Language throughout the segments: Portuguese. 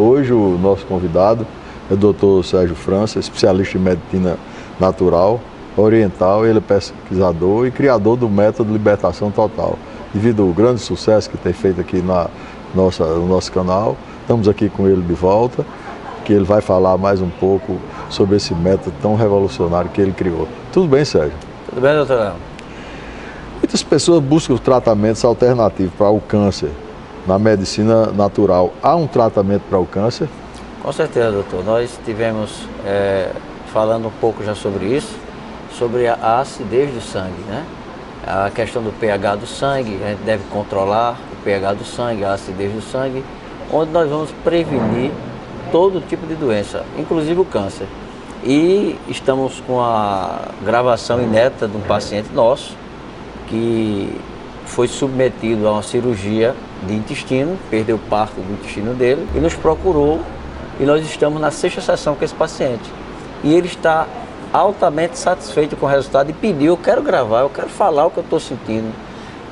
Hoje o nosso convidado é o Dr. Sérgio França, especialista em medicina natural, oriental, ele é pesquisador e criador do método Libertação Total. Devido ao grande sucesso que tem feito aqui no nosso canal, estamos aqui com ele de volta, que ele vai falar mais um pouco sobre esse método tão revolucionário que ele criou. Tudo bem, Sérgio? Tudo bem, doutor Leão? Muitas pessoas buscam tratamentos alternativos para o câncer. Na medicina natural, há um tratamento para o câncer? Com certeza, doutor. Nós tivemos falando um pouco já sobre isso, sobre a acidez do sangue, né? A questão do pH do sangue, a gente deve controlar o pH do sangue, a acidez do sangue, onde nós vamos prevenir todo tipo de doença, inclusive o câncer. E estamos com a gravação inédita de um paciente nosso que foi submetido a uma cirurgia de intestino, perdeu parte do intestino dele e nos procurou, e nós estamos na 6ª sessão com esse paciente. E ele está altamente satisfeito com o resultado e pediu: eu quero gravar, eu quero falar o que eu estou sentindo.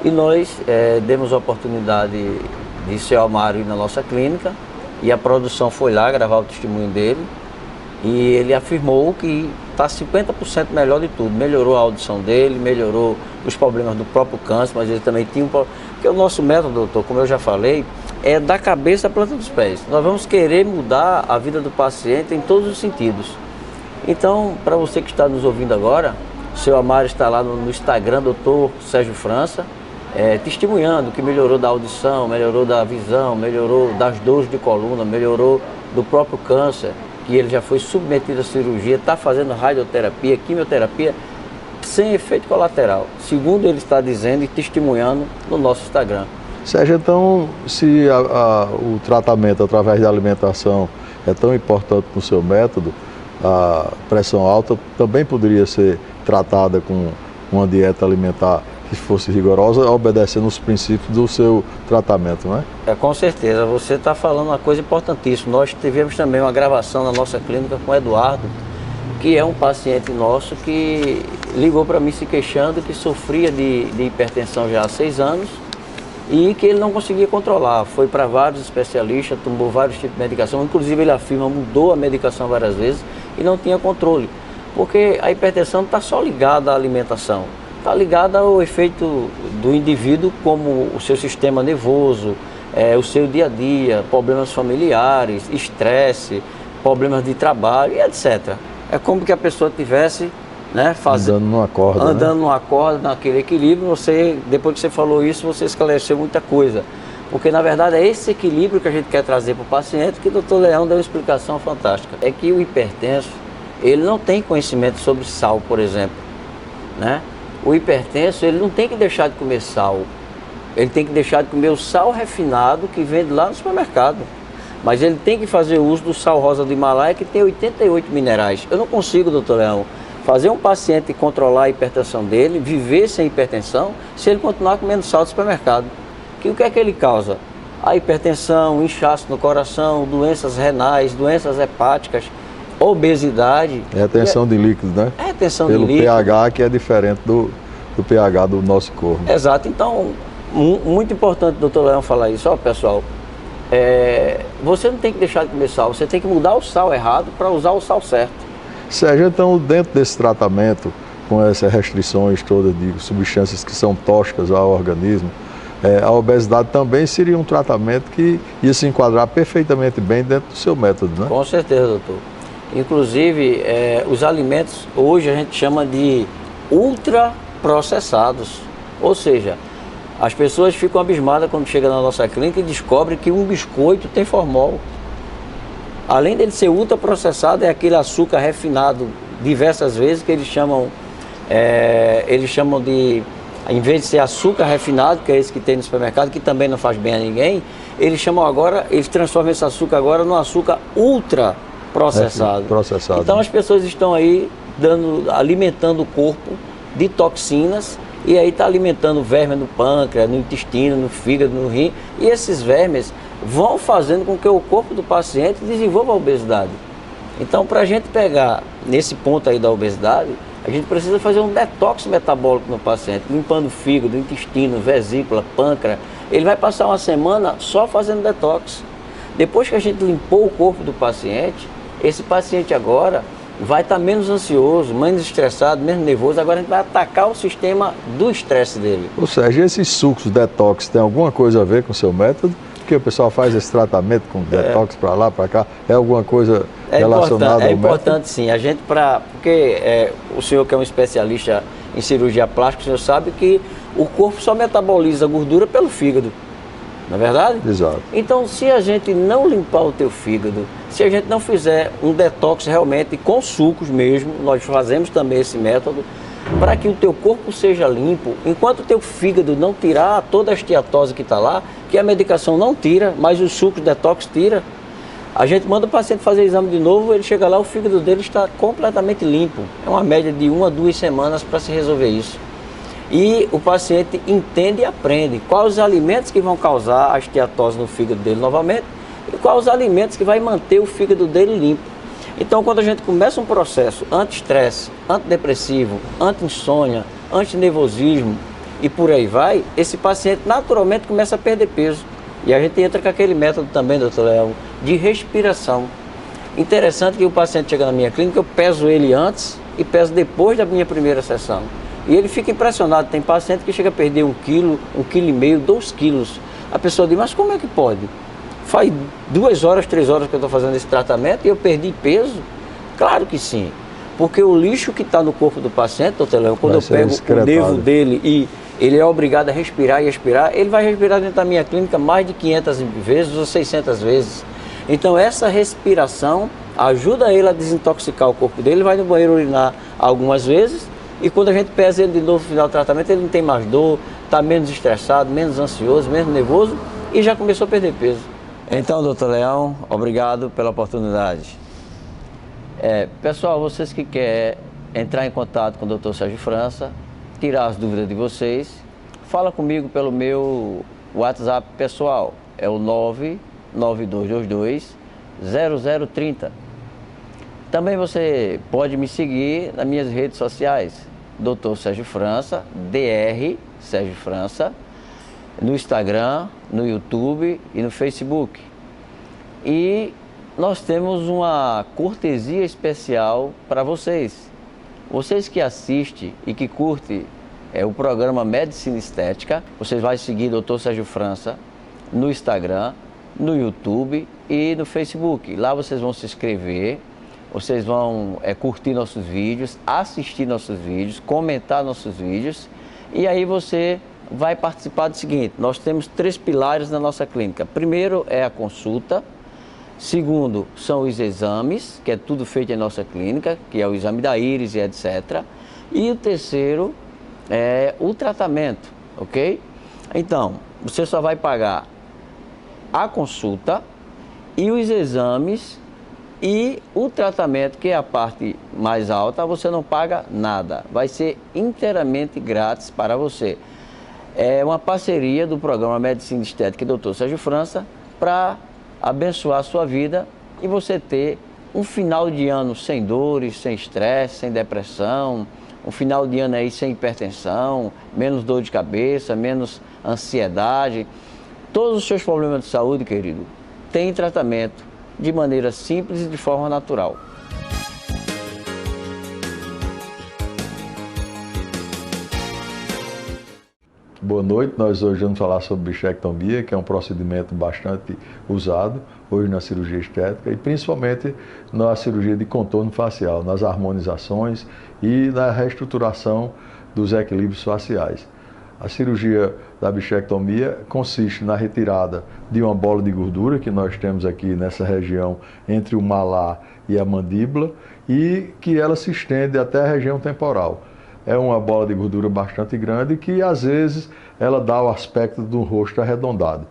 E nós demos a oportunidade de seu Amário ir na nossa clínica, e a produção foi lá gravar o testemunho dele, e ele afirmou que está 50% melhor de tudo. Melhorou a audição dele, melhorou os problemas do próprio câncer, mas ele também tinha um problema. Porque o nosso método, doutor, como eu já falei, é da cabeça à planta dos pés. Nós vamos querer mudar a vida do paciente em todos os sentidos. Então, para você que está nos ouvindo agora, o seu Amário está lá no Instagram, doutor Sérgio França, testemunhando que melhorou da audição, melhorou da visão, melhorou das dores de coluna, melhorou do próprio câncer, que ele já foi submetido à cirurgia, está fazendo radioterapia, quimioterapia, sem efeito colateral, segundo ele está dizendo e testemunhando no nosso Instagram. Sérgio, então, se o tratamento através da alimentação é tão importante no seu método, a pressão alta também poderia ser tratada com uma dieta alimentar que fosse rigorosa, obedecendo os princípios do seu tratamento, não é? Com certeza, você está falando uma coisa importantíssima. Nós tivemos também uma gravação na nossa clínica com o Eduardo, que é um paciente nosso que ligou para mim se queixando que sofria de hipertensão já há 6 anos e que ele não conseguia controlar. Foi para vários especialistas, tomou vários tipos de medicação, inclusive ele afirma, mudou a medicação várias vezes e não tinha controle. Porque a hipertensão não está só ligada à alimentação, está ligada ao efeito do indivíduo, como o seu sistema nervoso, o seu dia a dia, problemas familiares, estresse, problemas de trabalho e etc. É como que a pessoa tivesse, né, andando numa corda, naquele equilíbrio. Você, depois que você falou isso, você esclareceu muita coisa. Porque na verdade é esse equilíbrio que a gente quer trazer para o paciente, que o Dr. Leão deu uma explicação fantástica. É que o hipertenso, ele não tem conhecimento sobre sal, por exemplo, né? O hipertenso, ele não tem que deixar de comer sal, ele tem que deixar de comer o sal refinado que vende lá no supermercado. Mas ele tem que fazer uso do sal rosa do Himalaia, que tem 88 minerais. Eu não consigo, doutor Leão, fazer um paciente controlar a hipertensão dele, viver sem hipertensão, se ele continuar comendo sal do supermercado. Que o que é que ele causa? A hipertensão, inchaço no coração, doenças renais, doenças hepáticas, obesidade. Retenção de líquidos, né? Retenção de líquidos. Pelo pH, que é diferente do pH do nosso corpo. Exato. Então, muito importante, doutor Leão, falar isso. Ó, pessoal, você não tem que deixar de comer sal, você tem que mudar o sal errado para usar o sal certo. Sérgio, então, dentro desse tratamento, com essas restrições todas de substâncias que são tóxicas ao organismo, a obesidade também seria um tratamento que ia se enquadrar perfeitamente bem dentro do seu método, né? Com certeza, doutor. Inclusive, os alimentos, hoje a gente chama de ultraprocessados. Ou seja, as pessoas ficam abismadas quando chegam na nossa clínica e descobrem que um biscoito tem formol. Além dele ser ultraprocessado, é aquele açúcar refinado diversas vezes que eles chamam de... Em vez de ser açúcar refinado, que é esse que tem no supermercado, que também não faz bem a ninguém, eles transformam esse açúcar agora num açúcar ultra processado. Então as pessoas estão aí alimentando o corpo de toxinas, e aí está alimentando verme no pâncreas, no intestino, no fígado, no rim, e esses vermes vão fazendo com que o corpo do paciente desenvolva a obesidade. Então, para a gente pegar nesse ponto aí da obesidade, a gente precisa fazer um detox metabólico no paciente, limpando o fígado, intestino, vesícula, pâncreas. Ele vai passar uma semana só fazendo detox. Depois que a gente limpou o corpo do paciente, esse paciente agora vai estar menos ansioso, menos estressado, menos nervoso. Agora a gente vai atacar o sistema do estresse dele. Ou seja, esses sucos detox tem alguma coisa a ver com o seu método? Porque o pessoal faz esse tratamento com detox para lá, para cá, é alguma coisa relacionada ao método? É importante sim, a gente porque o senhor que é um especialista em cirurgia plástica, o senhor sabe que o corpo só metaboliza gordura pelo fígado, não é verdade? Exato. Então, se a gente não limpar o teu fígado, se a gente não fizer um detox realmente com sucos mesmo, nós fazemos também esse método, para que o teu corpo seja limpo, enquanto o teu fígado não tirar toda a esteatose que está lá, que a medicação não tira, mas os sucos detox tira, a gente manda o paciente fazer exame de novo, ele chega lá, o fígado dele está completamente limpo. É uma média de 1 a 2 semanas para se resolver isso. E o paciente entende e aprende quais os alimentos que vão causar a esteatose no fígado dele novamente e quais os alimentos que vai manter o fígado dele limpo. Então, quando a gente começa um processo anti-estresse, antidepressivo, anti-insônia, anti-nervosismo e por aí vai, esse paciente naturalmente começa a perder peso. E a gente entra com aquele método também, doutor Léo, de respiração. Interessante que o paciente chega na minha clínica, eu peso ele antes e peso depois da minha primeira sessão. E ele fica impressionado. Tem paciente que chega a perder 1 quilo, 1,5 quilo, 2 quilos. A pessoa diz, mas como é que pode? Faz 2 horas, 3 horas que eu estou fazendo esse tratamento e eu perdi peso? Claro que sim. Porque o lixo que está no corpo do paciente, doutor Léo, quando eu pego o nervo dele e ele é obrigado a respirar e expirar, ele vai respirar dentro da minha clínica mais de 500 vezes ou 600 vezes. Então essa respiração ajuda ele a desintoxicar o corpo dele, ele vai no banheiro urinar algumas vezes e quando a gente pesa ele de novo no final do tratamento, ele não tem mais dor, está menos estressado, menos ansioso, menos nervoso e já começou a perder peso. Então, doutor Leão, obrigado pela oportunidade. Pessoal, vocês que querem entrar em contato com o doutor Sérgio França, tirar as dúvidas de vocês, fala comigo pelo meu WhatsApp pessoal, é o 99222-0030. Também você pode me seguir nas minhas redes sociais, Dr. Sérgio França, Dr. Sérgio França, no Instagram, no YouTube e no Facebook. E nós temos uma cortesia especial para vocês. Vocês que assistem e que curtem o programa Medicina Estética, vocês vão seguir Dr. Sérgio França no Instagram, no YouTube e no Facebook. Lá vocês vão se inscrever, vocês vão curtir nossos vídeos, assistir nossos vídeos, comentar nossos vídeos e aí você vai participar do seguinte: nós temos 3 pilares na nossa clínica. Primeiro é a consulta. Segundo, são os exames, que é tudo feito em nossa clínica, que é o exame da íris e etc. E o terceiro é o tratamento, ok? Então, você só vai pagar a consulta e os exames e o tratamento, que é a parte mais alta, você não paga nada. Vai ser inteiramente grátis para você. É uma parceria do programa Medicina Estética e Dr. Sérgio França para abençoar a sua vida e você ter um final de ano sem dores, sem estresse, sem depressão, um final de ano aí sem hipertensão, menos dor de cabeça, menos ansiedade. Todos os seus problemas de saúde, querido, têm tratamento de maneira simples e de forma natural. Boa noite, nós hoje vamos falar sobre bichectomia, que é um procedimento bastante usado hoje na cirurgia estética e principalmente na cirurgia de contorno facial, nas harmonizações e na reestruturação dos equilíbrios faciais. A cirurgia da bichectomia consiste na retirada de uma bola de gordura que nós temos aqui nessa região entre o malar e a mandíbula e que ela se estende até a região temporal. É uma bola de gordura bastante grande que às vezes ela dá o aspecto de um rosto arredondado.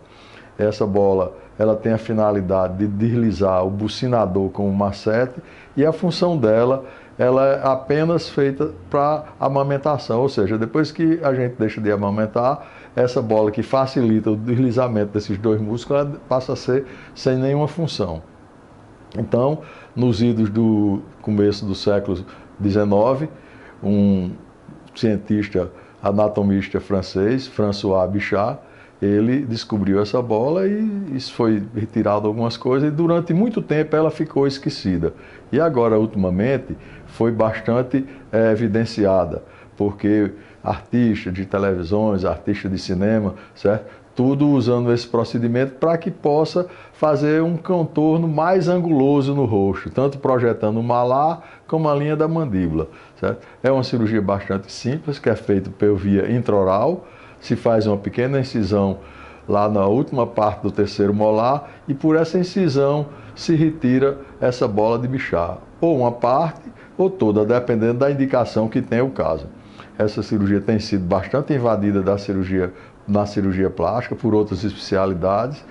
Essa bola ela tem a finalidade de deslizar o bucinador com o macete e a função dela ela é apenas feita para amamentação, ou seja, depois que a gente deixa de amamentar, essa bola que facilita o deslizamento desses 2 músculos ela passa a ser sem nenhuma função. Então, nos idos do começo do século XIX, um cientista anatomista francês, François Bichat, ele descobriu essa bola e isso foi retirado algumas coisas e durante muito tempo ela ficou esquecida. E agora, ultimamente, foi bastante evidenciada, porque artistas de televisões, artistas de cinema, certo? Tudo usando esse procedimento para que possa fazer um contorno mais anguloso no rosto, tanto projetando o malar como a linha da mandíbula, certo? É uma cirurgia bastante simples, que é feita por via intraoral, se faz uma pequena incisão lá na última parte do terceiro molar e por essa incisão se retira essa bola de Bichat, ou uma parte ou toda, dependendo da indicação que tem o caso. Essa cirurgia tem sido bastante invadida na cirurgia plástica por outras especialidades,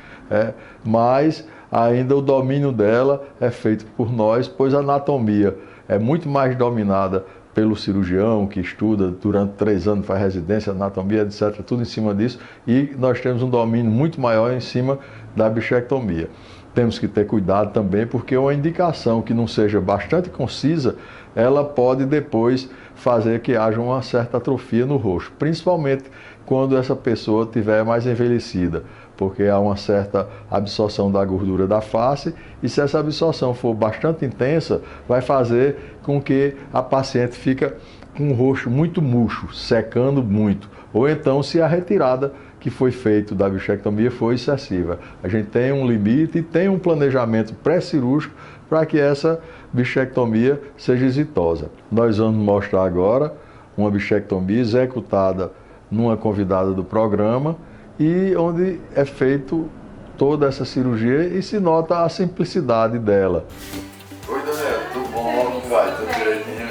mas ainda o domínio dela é feito por nós, pois a anatomia é muito mais dominada pelo cirurgião que estuda durante 3 anos, faz residência, anatomia, etc., tudo em cima disso, e nós temos um domínio muito maior em cima da bichectomia. Temos que ter cuidado também, porque uma indicação que não seja bastante concisa, ela pode depois fazer que haja uma certa atrofia no rosto, principalmente quando essa pessoa estiver mais envelhecida, porque há uma certa absorção da gordura da face e se essa absorção for bastante intensa, vai fazer com que a paciente fique com o rosto muito murcho, secando muito, ou então se a retirada que foi feita da bichectomia foi excessiva. A gente tem um limite e tem um planejamento pré-cirúrgico para que essa bichectomia seja exitosa. Nós vamos mostrar agora uma bichectomia executada numa convidada do programa e onde é feito toda essa cirurgia e se nota a simplicidade dela. Oi, Daniela, tudo bom? Como vai? Tudo direitinho?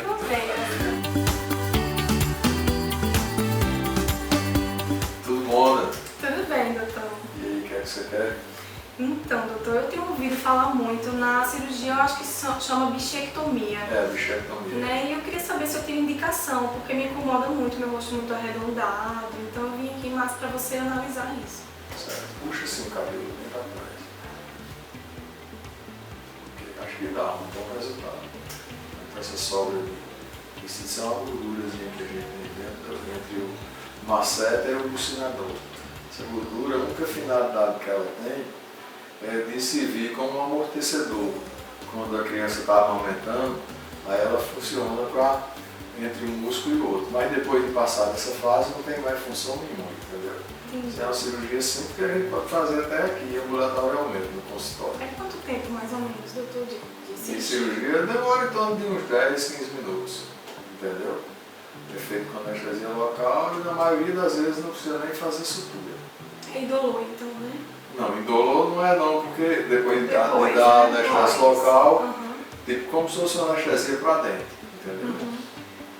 Tudo bom, né? Tudo bem, doutor. E aí, o que é que você quer? Então, doutor, eu tenho ouvido falar muito na cirurgia, eu acho que chama bichectomia. Bichectomia. Né? E eu queria saber se eu tenho indicação, porque me incomoda muito, meu rosto muito arredondado. Então eu vim aqui mais para você analisar isso. Certo. Puxa assim o cabelo bem para trás. Okay. Acho que dá um bom resultado. Então essa sobra de isso é uma gordurazinha que a gente tem dentro, entre o masseter e o bucinador. Essa gordura, a única finalidade que ela tem é de servir como um amortecedor. Quando a criança está aumentando, aí ela funciona entre um músculo e outro. Mas depois de passar dessa fase, não tem mais função nenhuma, entendeu? Isso é uma cirurgia simples que a gente pode fazer até aqui, ambulatorialmente, no consultório. É quanto tempo, mais ou menos, doutor, de cirurgia? E cirurgia demora em torno de uns 10, 15 minutos, entendeu? É feito com anestesia local e na maioria das vezes não precisa nem fazer sutura. É indolor, então, né? Não, indolor não é não, porque depois de dar anestesia local, tipo como se fosse uma anestesia para dentro, entendeu?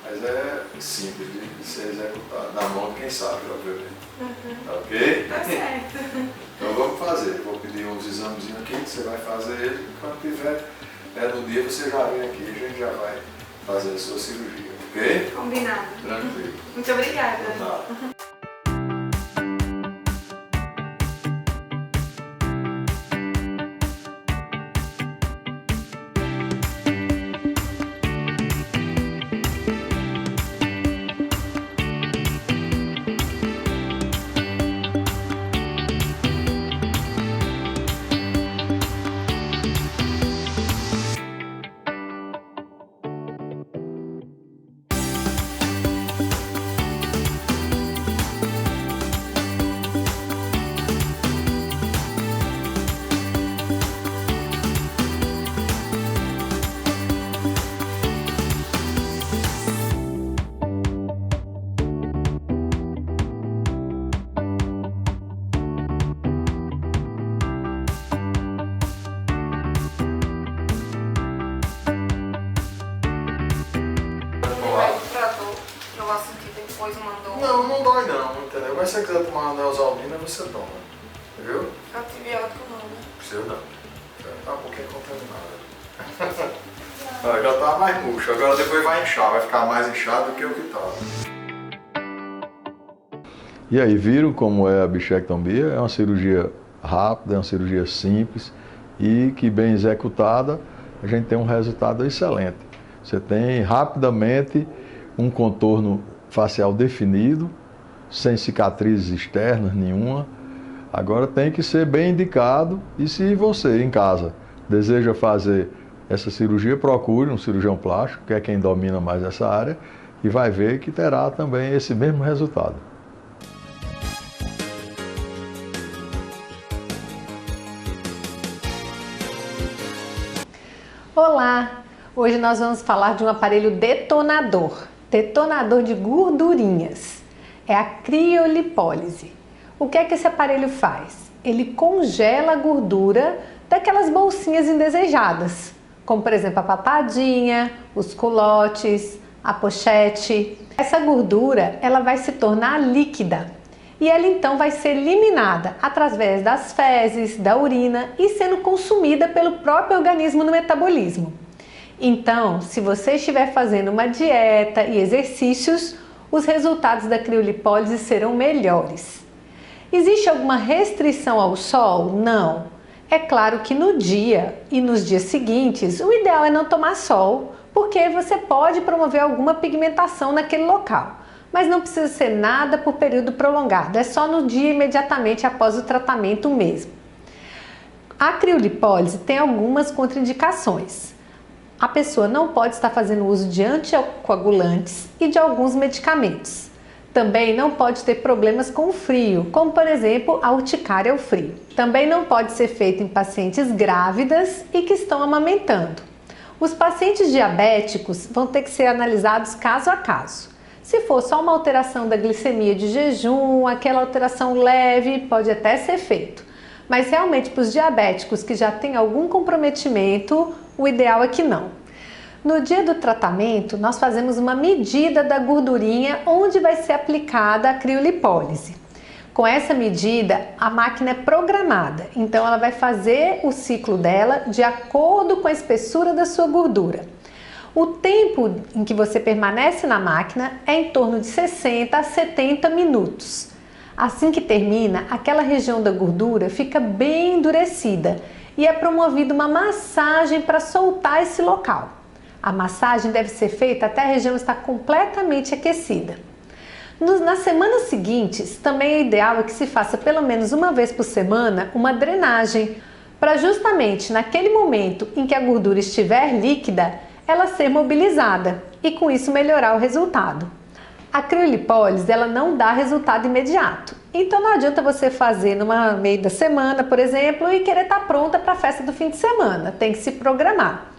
Mas é simples de ser executado, na mão de quem sabe, obviamente. Ok? Tá certo. Então vamos fazer, vou pedir uns examezinhos aqui, que você vai fazer ele, quando tiver, no dia você já vem aqui, a gente já vai fazer a sua cirurgia, ok? Combinado. Tranquilo. Muito obrigada. Nada. Não, não dói não, entendeu? Mas se você quiser tomar uma neosaldina, você toma, viu? Antibiótico não, né? Precisa não, já tá um pouquinho contaminada. Já tá mais murcho, agora depois vai inchar, vai ficar mais inchado do que o que tava. E aí, viram como é a bichectomia? É uma cirurgia rápida, é uma cirurgia simples e que bem executada, a gente tem um resultado excelente. Você tem rapidamente um contorno facial definido, sem cicatrizes externas nenhuma, Agora tem que ser bem indicado e se você em casa deseja fazer essa cirurgia, procure um cirurgião plástico, que é quem domina mais essa área, e vai ver que terá também esse mesmo resultado. Olá! Hoje nós vamos falar de um aparelho detonador de gordurinhas. É a criolipólise. O que é que esse aparelho faz? Ele congela a gordura daquelas bolsinhas indesejadas, como por exemplo a papadinha, os culotes, a pochete. Essa gordura ela vai se tornar líquida e ela então vai ser eliminada através das fezes, da urina e sendo consumida pelo próprio organismo no metabolismo. Então, se você estiver fazendo uma dieta e exercícios, os resultados da criolipólise serão melhores. Existe alguma restrição ao sol? Não. É claro que no dia e nos dias seguintes, o ideal é não tomar sol, porque você pode promover alguma pigmentação naquele local. Mas não precisa ser nada por período prolongado, é só no dia imediatamente após o tratamento mesmo. A criolipólise tem algumas contraindicações. A pessoa não pode estar fazendo uso de anticoagulantes e de alguns medicamentos. Também não pode ter problemas com o frio, como por exemplo a urticária ao frio. Também não pode ser feito em pacientes grávidas e que estão amamentando. Os pacientes diabéticos vão ter que ser analisados caso a caso. Se for só uma alteração da glicemia de jejum, aquela alteração leve, pode até ser feito. Mas realmente para os diabéticos que já têm algum comprometimento, o ideal é que não. No dia do tratamento, nós fazemos uma medida da gordurinha onde vai ser aplicada a criolipólise. Com essa medida, a máquina é programada, então ela vai fazer o ciclo dela de acordo com a espessura da sua gordura. O tempo em que você permanece na máquina é em torno de 60 a 70 minutos. Assim que termina, aquela região da gordura fica bem endurecida e é promovida uma massagem para soltar esse local. A massagem deve ser feita até a região estar completamente aquecida. Nas semanas seguintes, também é ideal que se faça pelo menos uma vez por semana uma drenagem, para justamente naquele momento em que a gordura estiver líquida, ela ser mobilizada e com isso melhorar o resultado. A criolipólise ela não dá resultado imediato, então não adianta você fazer numa meio da semana, por exemplo, e querer estar pronta para a festa do fim de semana, tem que se programar.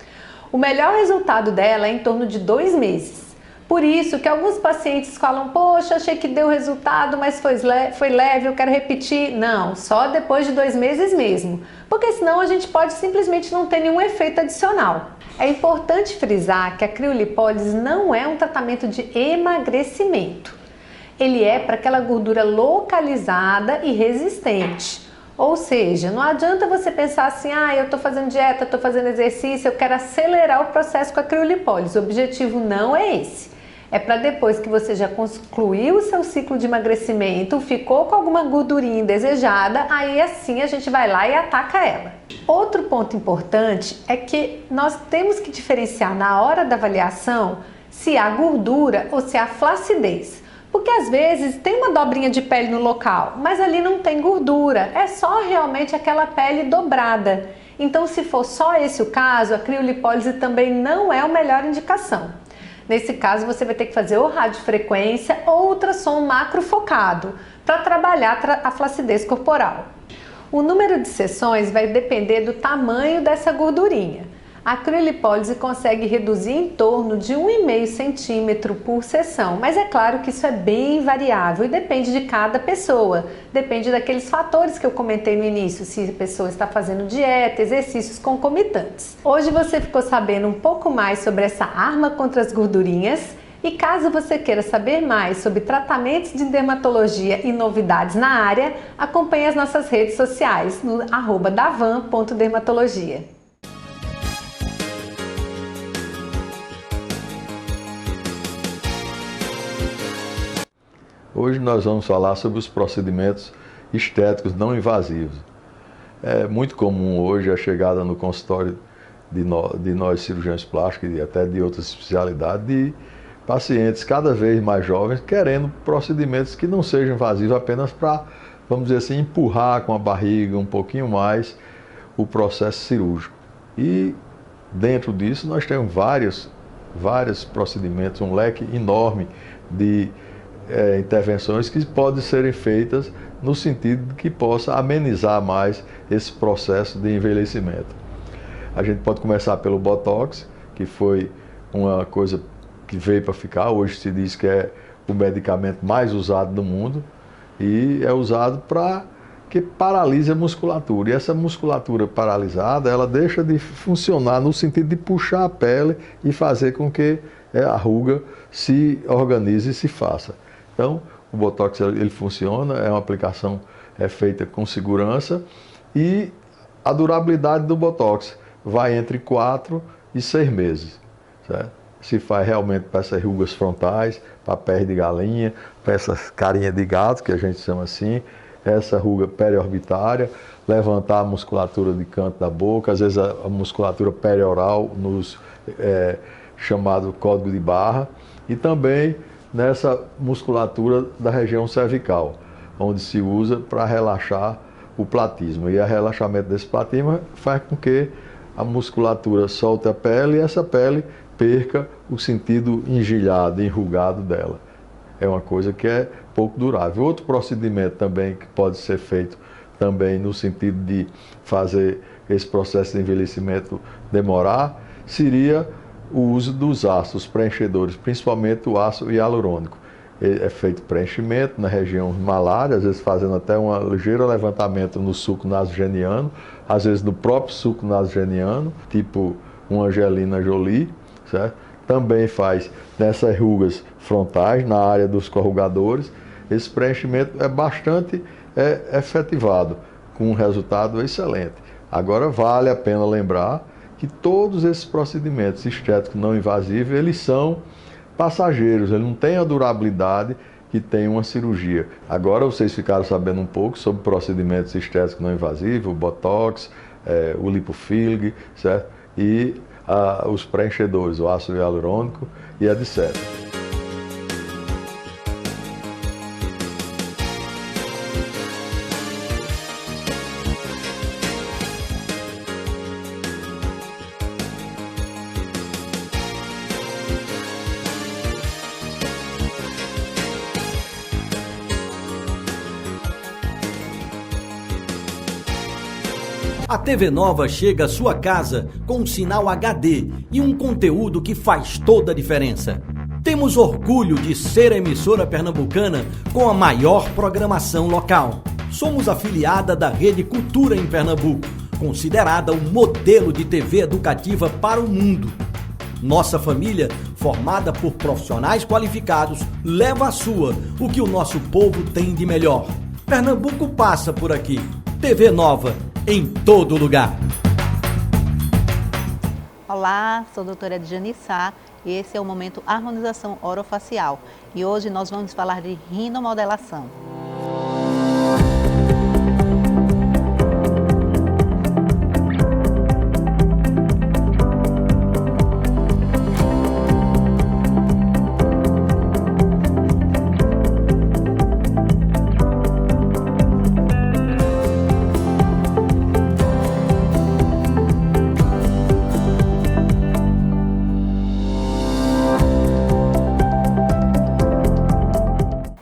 O melhor resultado dela é em torno de 2 meses. Por isso que alguns pacientes falam, poxa, achei que deu resultado, mas foi leve, eu quero repetir. Não, só depois de 2 meses mesmo, porque senão a gente pode simplesmente não ter nenhum efeito adicional. É importante frisar que a criolipólise não é um tratamento de emagrecimento. Ele é para aquela gordura localizada e resistente. Ou seja, não adianta você pensar assim, eu estou fazendo dieta, estou fazendo exercício, eu quero acelerar o processo com a criolipólise. O objetivo não é esse. É para depois que você já concluiu o seu ciclo de emagrecimento, ficou com alguma gordurinha indesejada, aí assim a gente vai lá e ataca ela. Outro ponto importante é que nós temos que diferenciar na hora da avaliação se há gordura ou se há flacidez. Porque às vezes tem uma dobrinha de pele no local, mas ali não tem gordura, é só realmente aquela pele dobrada. Então, se for só esse o caso, a criolipólise também não é a melhor indicação. Nesse caso, você vai ter que fazer ou radiofrequência ou ultrassom macrofocado para trabalhar a flacidez corporal. O número de sessões vai depender do tamanho dessa gordurinha. A criolipólise consegue reduzir em torno de 1,5 centímetro por sessão, mas é claro que isso é bem variável e depende de cada pessoa, depende daqueles fatores que eu comentei no início, se a pessoa está fazendo dieta, exercícios concomitantes. Hoje você ficou sabendo um pouco mais sobre essa arma contra as gordurinhas e caso você queira saber mais sobre tratamentos de dermatologia e novidades na área, acompanhe as nossas redes sociais no @davan.dermatologia. Hoje nós vamos falar sobre os procedimentos estéticos não invasivos. É muito comum hoje a chegada no consultório de nós cirurgiões plásticos e até de outras especialidades de pacientes cada vez mais jovens querendo procedimentos que não sejam invasivos apenas para vamos dizer assim, empurrar com a barriga um pouquinho mais o processo cirúrgico. E dentro disso nós temos vários procedimentos, um leque enorme de intervenções que podem serem feitas no sentido de que possa amenizar mais esse processo de envelhecimento. A gente pode começar pelo Botox, que foi uma coisa que veio para ficar. Hoje se diz que é o medicamento mais usado do mundo e é usado para que paralise a musculatura. E essa musculatura paralisada, ela deixa de funcionar no sentido de puxar a pele e fazer com que a ruga se organize e se faça. Então, o Botox ele funciona, é uma aplicação feita com segurança e a durabilidade do Botox vai entre 4 e 6 meses, certo? Se faz realmente para essas rugas frontais, para pés de galinha, para essas carinhas de gato, que a gente chama assim, essa ruga periorbitária, levantar a musculatura de canto da boca, às vezes a musculatura perioral, nos chamado código de Barra, e também nessa musculatura da região cervical, onde se usa para relaxar o platismo. E o relaxamento desse platismo faz com que a musculatura solte a pele e essa pele perca o sentido engelhado, enrugado dela. É uma coisa que é pouco durável. Outro procedimento também que pode ser feito também no sentido de fazer esse processo de envelhecimento demorar, seria o uso dos ácidos preenchedores, principalmente o ácido hialurônico. É feito preenchimento na região malária, às vezes fazendo até um ligeiro levantamento no suco nasogeniano, às vezes no próprio suco nasogeniano, tipo uma Angelina Jolie, certo? Também faz nessas rugas frontais, na área dos corrugadores. Esse preenchimento é bastante efetivado, com um resultado excelente. Agora vale a pena lembrar que todos esses procedimentos estéticos não invasivos, eles são passageiros, eles não têm a durabilidade que tem uma cirurgia. Agora vocês ficaram sabendo um pouco sobre procedimentos estéticos não invasivos, o Botox, o lipofilling, certo? E os preenchedores, o ácido hialurônico e etc. A TV Nova chega à sua casa com um sinal HD e um conteúdo que faz toda a diferença. Temos orgulho de ser a emissora pernambucana com a maior programação local. Somos afiliada da Rede Cultura em Pernambuco, considerada um modelo de TV educativa para o mundo. Nossa família, formada por profissionais qualificados, leva a sua, o que o nosso povo tem de melhor. Pernambuco passa por aqui. TV Nova, em todo lugar. Olá, sou a doutora Edjane Sá e esse é o momento Harmonização Orofacial. E hoje nós vamos falar de rinomodelação.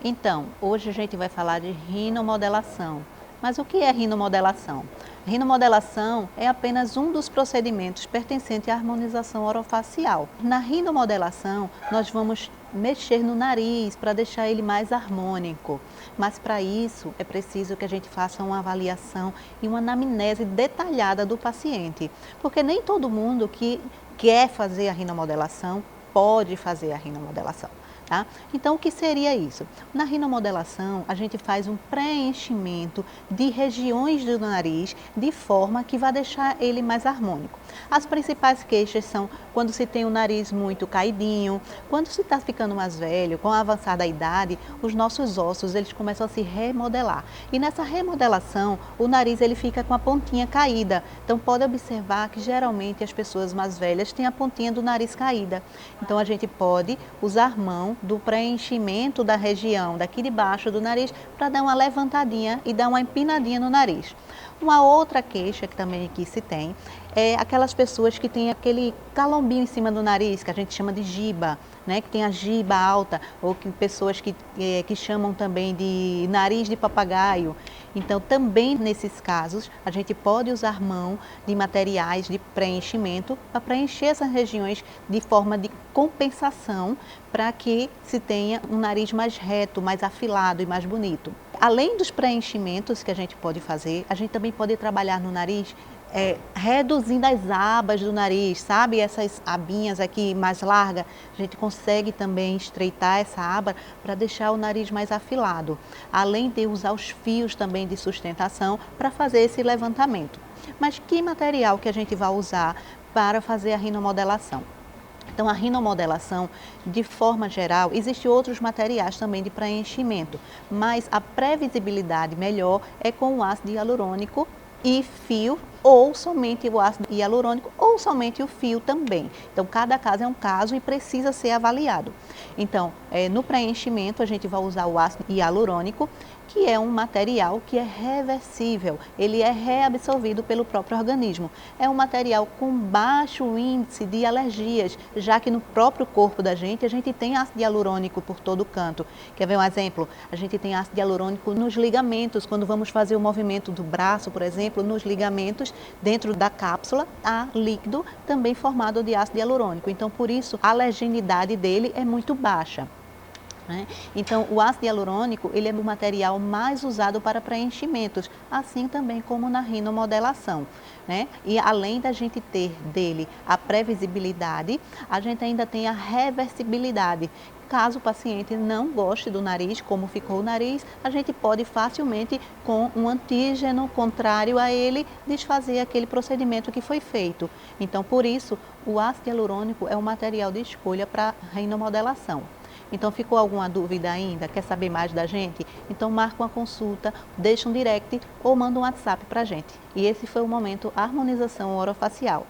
Então, hoje a gente vai falar de rinomodelação. Mas o que é rinomodelação? Rinomodelação é apenas um dos procedimentos pertencentes à harmonização orofacial. Na rinomodelação, nós vamos mexer no nariz para deixar ele mais harmônico. Mas para isso é preciso que a gente faça uma avaliação e uma anamnese detalhada do paciente. Porque nem todo mundo que quer fazer a rinomodelação pode fazer a rinomodelação. Tá? Então, o que seria isso? Na rinomodelação, a gente faz um preenchimento de regiões do nariz de forma que vai deixar ele mais harmônico. As principais queixas são quando se tem o nariz muito caidinho, quando se está ficando mais velho, com a avançada idade, os nossos ossos eles começam a se remodelar. E nessa remodelação, o nariz ele fica com a pontinha caída. Então, pode observar que geralmente as pessoas mais velhas têm a pontinha do nariz caída. Então, a gente pode usar mão do preenchimento da região daqui de baixo do nariz para dar uma levantadinha e dar uma empinadinha no nariz. Uma outra queixa que também aqui se tem é aquelas pessoas que têm aquele calombinho em cima do nariz, que a gente chama de giba, né? Que tem a giba alta, ou que pessoas que chamam também de nariz de papagaio. Então, também nesses casos, a gente pode usar mão de materiais de preenchimento para preencher essas regiões de forma de compensação para que se tenha um nariz mais reto, mais afilado e mais bonito. Além dos preenchimentos que a gente pode fazer, a gente também pode trabalhar no nariz reduzindo as abas do nariz, sabe? Essas abinhas aqui mais largas, a gente consegue também estreitar essa aba para deixar o nariz mais afilado. Além de usar os fios também de sustentação para fazer esse levantamento. Mas que material que a gente vai usar para fazer a rinomodelação? Então, a rinomodelação, de forma geral, existem outros materiais também de preenchimento, mas a previsibilidade melhor é com o ácido hialurônico e fio, ou somente o ácido hialurônico, ou somente o fio também. Então, cada caso é um caso e precisa ser avaliado. Então, no preenchimento, a gente vai usar o ácido hialurônico, que é um material que é reversível, ele é reabsorvido pelo próprio organismo. É um material com baixo índice de alergias, já que no próprio corpo da gente, a gente tem ácido hialurônico por todo canto. Quer ver um exemplo? A gente tem ácido hialurônico nos ligamentos, quando vamos fazer o movimento do braço, por exemplo, nos ligamentos, dentro da cápsula, há líquido também formado de ácido hialurônico. Então, por isso, a alergenidade dele é muito baixa. Então, o ácido hialurônico ele é o material mais usado para preenchimentos, assim também como na rinomodelação. E além da gente ter dele a previsibilidade, a gente ainda tem a reversibilidade. Caso o paciente não goste do nariz, como ficou o nariz, a gente pode facilmente, com um antígeno contrário a ele, desfazer aquele procedimento que foi feito. Então, por isso, o ácido hialurônico é o material de escolha para rinomodelação. Então, ficou alguma dúvida ainda? Quer saber mais da gente? Então, marca uma consulta, deixa um direct ou manda um WhatsApp para a gente. E esse foi o Momento Harmonização Orofacial.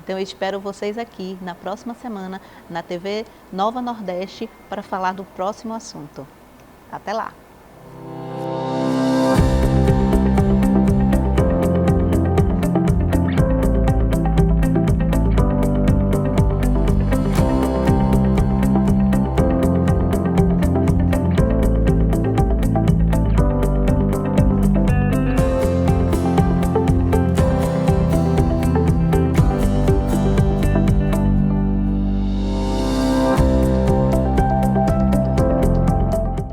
Então, eu espero vocês aqui na próxima semana na TV Nova Nordeste para falar do próximo assunto. Até lá!